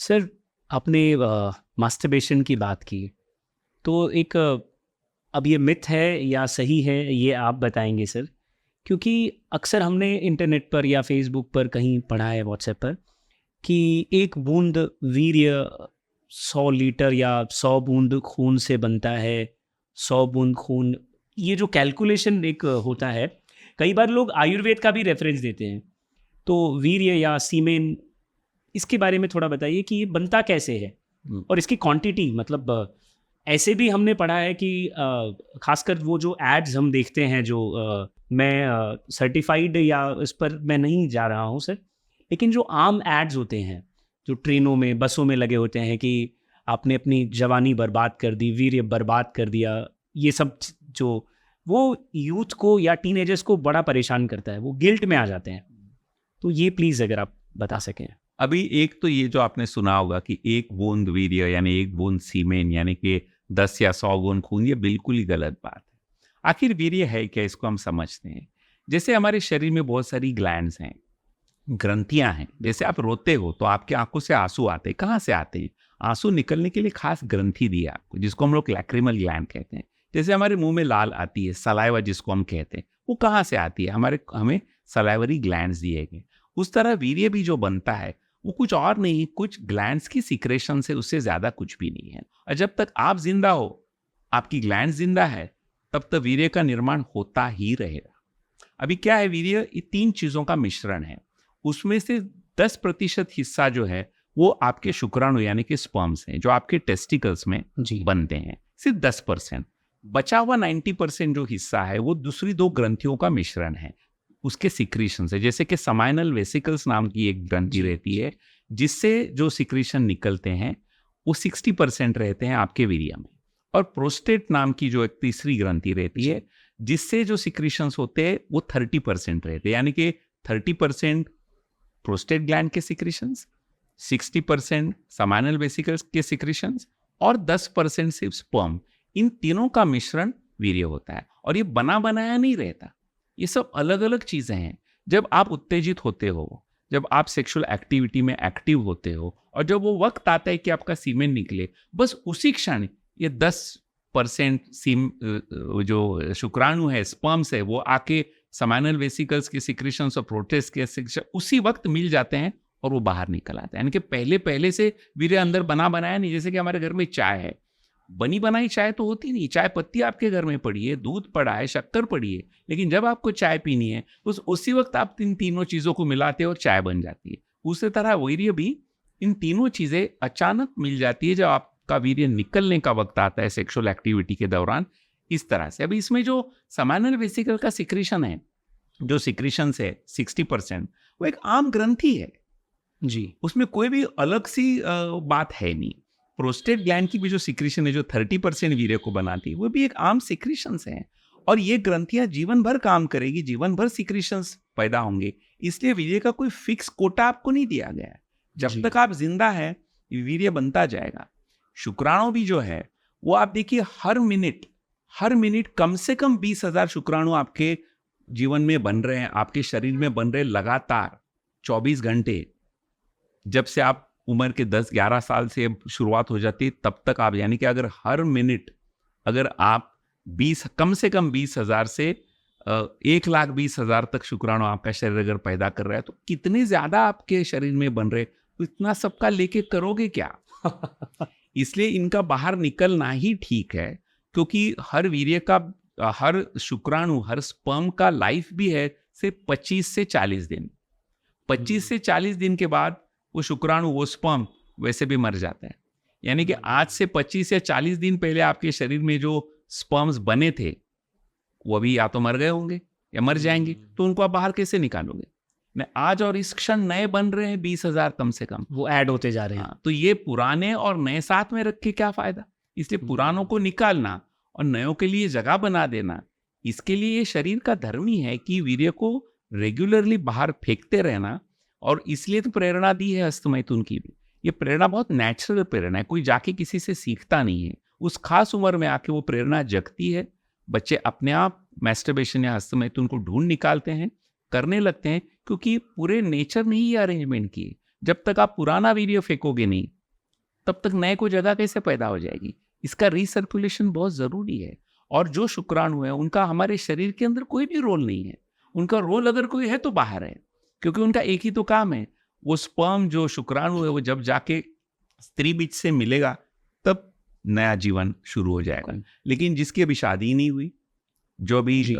Sir, आपने masturbation की बात की, तो एक अब ये मिथ है या सही है, ये आप बताएँगे सर। क्योंकि अक्सर हमने इंटरनेट पर या फ़ेसबुक पर कहीं पढ़ा है, व्हाट्सएप पर, कि 1 बूंद वीर्य 100 लीटर या 100 बूंद खून से बनता है, 100 बूंद खून, ये जो कैलकुलेशन एक होता है, कई बार लोग आयुर्वेद का भी रेफ़रेंस देते हैं। तो वीर्य या सीमेन, इसके बारे में थोड़ा बताइए कि ये बनता कैसे है? और इसकी क्वांटिटी, मतलब ऐसे भी हमने पढ़ा है कि खासकर वो जो एड्स हम देखते हैं, जो मैं सर्टिफाइड या इस पर मैं नहीं जा रहा हूँ सर, लेकिन जो आम एड्स होते हैं, जो ट्रेनों में, बसों में लगे होते हैं कि आपने अपनी जवानी बर्बाद कर दी, वीर्य बर्बाद कर दिया, ये सब जो वो यूथ को या टीनेजर्स को बड़ा परेशान करता है, वो गिल्ट में आ जाते हैं। तो ये प्लीज़ अगर आप बता सकें। अभी एक तो ये जो आपने सुना होगा कि 1 बूंद वीर्य यानी 1 बूंद सीमेन यानी कि 10 या 100 बूंद खून, ये बिल्कुल ही गलत बात है। आखिर वीर्य है क्या, इसको हम समझते हैं। जैसे हमारे शरीर में बहुत सारी ग्लैंड्स हैं, ग्रंथियां हैं। जैसे आप रोते हो तो आपकी आंखों से आंसू आते हैं, कहाँ से आते हैं? आंसू निकलने के लिए खास ग्रंथि दी है आपको, जिसको हम लोग लैक्रिमल ग्लैंड कहते हैं। जैसे हमारे मुंह में लाल आती है, सलाइवा जिसको हम कहते हैं, वो कहाँ से आती है? हमें सलाइवरी ग्लैंड्स दिए गए। उस तरह वीर्य भी जो बनता है वो कुछ और नहीं, कुछ ग्लैंड्स की सिक्रेशन से, उससे ज्यादा कुछ भी नहीं है। और जब तक आप जिंदा हो, आपकी ग्लैंड जिंदा है, तब तक वीर्य का निर्माण होता ही रहेगा। अभी क्या है, वीर्य ये 3 चीजों का मिश्रण है। उसमें से 10% हिस्सा जो है वो आपके शुक्राणु यानी कि स्पर्म्स हैं, जो आपके टेस्टिकल्स में जी। बनते हैं। सिर्फ 10%। बचा हुआ 90% जो हिस्सा है वो दूसरी 2 ग्रंथियों का मिश्रण है, उसके सिक्रीशन से। जैसे कि समाइनल वेसिकल्स नाम की एक ग्रंथि रहती है, जिससे जो सिक्रीशन निकलते हैं वो 60% रहते हैं आपके वीर्य में। और प्रोस्टेट नाम की जो एक तीसरी ग्रंथि रहती है, जिससे जो सिक्रीशंस होते हैं वो 30% रहते हैं। यानी कि 30% प्रोस्टेट ग्लैंड के सिक्रीशंस, 60% समाइनल वेसिकल्स के सिक्रीशंस और 10% सिर्फ स्पर्म। इन तीनों का मिश्रण वीर्य होता है। और ये बना बनाया नहीं रहता, ये सब अलग अलग चीजें हैं। जब आप उत्तेजित होते हो, जब आप सेक्सुअल एक्टिविटी में एक्टिव होते हो, और जब वो वक्त आता है कि आपका सीमेन निकले, बस उसी क्षण ये 10% जो शुक्राणु है, स्पर्म्स है, वो आके समाइनल वेसिकल्स के सिक्रीशंस और प्रोटेस्ट के सिक्रीशन उसी वक्त मिल जाते हैं और वो बाहर निकल आते हैं। यानी कि पहले से वीर्य अंदर बना बनाया नहीं। जैसे कि हमारे घर में चाय है, बनी बनाई चाय तो होती नहीं। चाय पत्ती आपके घर में पड़ी है, दूध पड़ा है, शक्कर पड़ी है, लेकिन जब आपको चाय पीनी है उसी वक्त आप इन तीनों चीजों को मिलाते हो और चाय बन जाती है। उसी तरह वीर्य भी इन तीनों चीजें अचानक मिल जाती है जब आपका वीर्य निकलने का वक्त आता है सेक्सुअल एक्टिविटी के दौरान। इस तरह से अभी इसमें जो समाइनल वेसिकल का सिक्रीशन है, जो सिक्रीशन है 60%, वो एक आम ग्रंथि है जी। उसमें कोई भी अलग सी बात है नहीं। प्रोस्टेट ग्लैंड की भी जो सिक्रीशन है, जो 30% वीर्य को बनाती है, वो भी एक आम सिक्रीशंस है। और ये ग्रंथियां जीवन भर काम करेगी, जीवन भर सिक्रीशंस पैदा होंगे। इसलिए वीर्य का कोई फिक्स कोटा आपको नहीं दिया गया है। जब तक आप जिंदा है, वीर्य बनता जाएगा। शुक्राणु भी जो है वो आप देखिए, हर मिनट कम से कम 20,000 शुक्राणु आपके जीवन में बन रहे हैं, आपके शरीर में बन रहे हैं लगातार 24 घंटे। जब से आप उम्र के 10-11 साल से शुरुआत हो जाती है, तब तक आप, यानी कि अगर हर मिनट अगर आप 20 कम से कम 20,000 से 1,20,000 तक शुक्राणु आपका शरीर अगर पैदा कर रहा है, तो कितने ज्यादा आपके शरीर में बन रहे, तो इतना सबका लेके करोगे क्या? इसलिए इनका बाहर निकलना ही ठीक है, क्योंकि हर वीर्य का, हर शुक्राणु, हर स्पर्म का लाइफ भी है सिर्फ 25 से 40 दिन। 25 से 40 दिन के बाद वो शुक्राणु, वो स्पर्म वैसे भी मर जाता है। यानी कि आज से 25 या 40 दिन पहले आपके शरीर में जो स्पर्म्स बने थे, वो अभी या तो मर गए होंगे या मर जाएंगे, तो उनको आप बाहर कैसे निकालोगे? आज और इस क्षण नए बन रहे हैं 20,000 कम से कम, वो ऐड होते जा रहे हैं। हाँ, तो ये पुराने और नए साथ में रख के क्या फायदा? इसलिए पुरानों को निकालना और नयों के लिए जगह बना देना, इसके लिए ये शरीर का धर्म ही है कि वीर्य को रेगुलरली बाहर फेंकते रहना। और इसलिए तो प्रेरणा दी है हस्तमैथुन की भी। ये प्रेरणा बहुत नेचुरल प्रेरणा है, कोई जाके किसी से सीखता नहीं है। उस खास उम्र में आके वो प्रेरणा जगती है। बच्चे अपने आप मैस्टरबेशन या हस्तमैथुन को ढूंढ निकालते हैं, करने लगते हैं, क्योंकि पूरे नेचर ने ही अरेंजमेंट की। जब तक आप पुराना वीडियो फेंकोगे नहीं, तब तक नए को जगह कैसे पैदा हो जाएगी? इसका रिसर्कुलेशन बहुत ज़रूरी है। और जो शुक्राणु है उनका हमारे शरीर के अंदर कोई भी रोल नहीं है। उनका रोल अगर कोई है तो बाहर है, क्योंकि उनका एक ही तो काम है, वो स्पर्म जो शुक्राणु है वो जब जाके स्त्री बीज से मिलेगा तब नया जीवन शुरू हो जाएगा। लेकिन जिसकी अभी शादी नहीं हुई, जो अभी जी।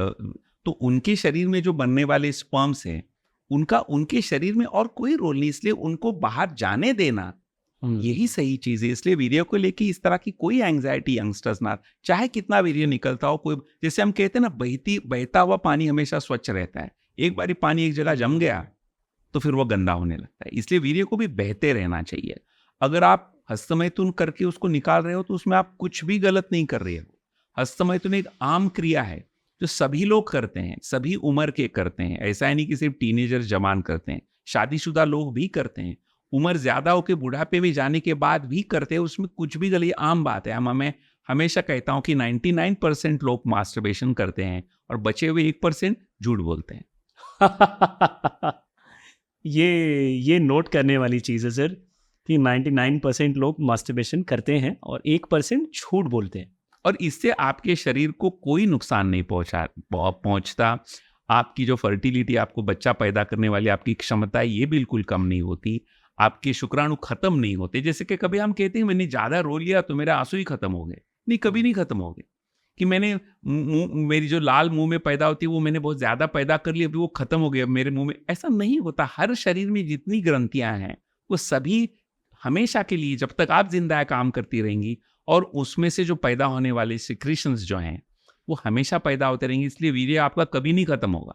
तो उनके शरीर में जो बनने वाले स्पर्म्स हैं उनका उनके शरीर में और कोई रोल नहीं, इसलिए उनको बाहर जाने देना यही सही चीज है। इसलिए वीर्य को लेके इस तरह की कोई एंग्जाइटी यंगस्टर्स ना, चाहे कितना वीर्य निकलता हो, कोई जैसे हम कहते हैं ना बहता हुआ पानी हमेशा स्वच्छ रहता है, एक बारी पानी एक जगह जम गया तो फिर वो गंदा होने लगता है। इसलिए वीर्य को भी बहते रहना चाहिए। अगर आप हस्तमैथुन करके उसको निकाल रहे हो तो उसमें आप कुछ भी गलत नहीं कर रहे हो। हस्तमैथुन एक आम क्रिया है जो सभी लोग करते हैं, सभी उम्र के करते हैं। ऐसा है नहीं कि सिर्फ टीनेजर्स जवान करते हैं, शादीशुदा लोग भी करते हैं, उम्र ज्यादा होकर बुढ़ापे में जाने के बाद भी करते हैं। उसमें कुछ भी गलत, आम बात है। मैं हमेशा कहता हूं कि 99% लोग मास्टरबेशन करते हैं और बचे हुए 1% झूठ बोलते हैं। ये नोट करने वाली चीज़ है सर, कि 99% लोग मास्टरबेशन करते हैं और 1% झूठ बोलते हैं। और इससे आपके शरीर को कोई नुकसान नहीं पहुंचता। आपकी जो फर्टिलिटी, आपको बच्चा पैदा करने वाली आपकी क्षमता है, ये बिल्कुल कम नहीं होती। आपके शुक्राणु खत्म नहीं होते। जैसे कि कभी हम कहते हैं मैंने ज्यादा रो लिया तो मेरे आंसू ही खत्म हो गए, नहीं, कभी नहीं खत्म हो गए। कि मैंने मेरी जो लाल मुंह में पैदा होती है वो मैंने बहुत ज्यादा पैदा कर ली, अभी वो खत्म हो गई, अब मेरे मुंह में, ऐसा नहीं होता। हर शरीर में जितनी ग्रंथियां हैं वो सभी हमेशा के लिए, जब तक आप जिंदा है, काम करती रहेंगी। और उसमें से जो पैदा होने वाले सिक्रीशंस जो हैं वो हमेशा पैदा होते रहेंगे। इसलिए वीर्य आपका कभी नहीं खत्म होगा।